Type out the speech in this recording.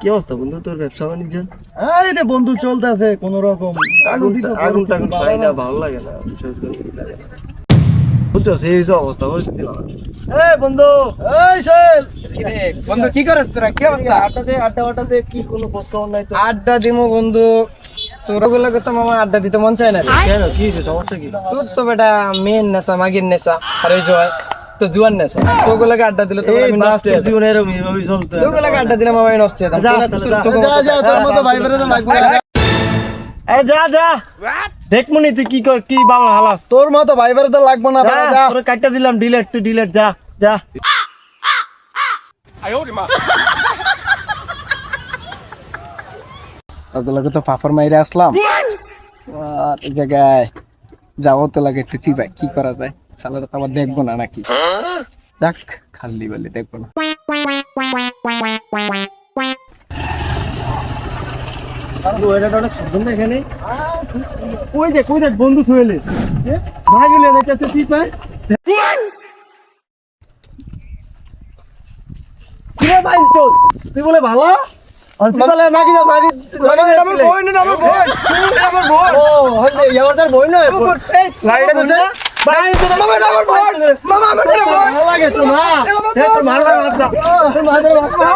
কি অবস্থা বন্ধু তোর ব্যবসা বাণিজ্য? এই রে বন্ধু চলতেছে কোন রকম। আগুন টাগুন পাই না, ভালো লাগে না, বুঝছো সেই অবস্থা পরিস্থিতি। এই বন্ধু, এই শৈল, কিরে বন্ধু কি করছ তোরা? কি অবস্থা? আড্ডাতে কি কোনো খোঁজ খবর নাই তো? আড্ডা দিমু বন্ধু, তোর গুলো তো মামা আড্ডা দিতে মন চায় না রে। কেন কি হয়েছে, সমস্যা কি? তোর তো বেটা মেন নেশা, মাগির নেশা, আর ওই জয় তো জুয়ান নেশা। তোর গুলোকে আড্ডা দিলে তো আমি নষ্ট হয়ে যাবো। জীবনে এরকম এইভাবেই চলতে তোর গুলোকে আড্ডা দিলে মামা আমি নষ্ট হয়ে যাবো। যা যা তোর মতো ভাই বেরে তো লাগবে না। আরে যা যা দেখ মনি তুই কি কি বাংলা হালাস। তোর মতো ভাই বেরে তো লাগবে না, যা, যা। তোরে কাটটা দিলাম, ডিলেট, তুই ডিলেট, যা যা। ওগুলোকে তো পাপড় মাইরে আসলাম, এই জায়গায় যাবো তো লাগে একটু চিপাই। কি করা যায়, সালারা তো আবার দেখবো না নাকি? যাক খালি বলে দেখবো না। অনেক সুন্দর এখানে। কই দেখ বন্ধু শুয়েলে ভাই গেলে যাইতেছে কি পায় কিরে ভাই চল তুই বলে ভালো অঞ্চলে মাগি দা মাগি আমার বই না, আমার বই, আমার বই। ও হইছে ইয়ার বই না লাইটা দিছে ভাই তো মামা এটা আমার বই, মামা আমার এটা বই। ভালো লাগে তো না এ তো মারবা মারবা তুই মারবা মারবা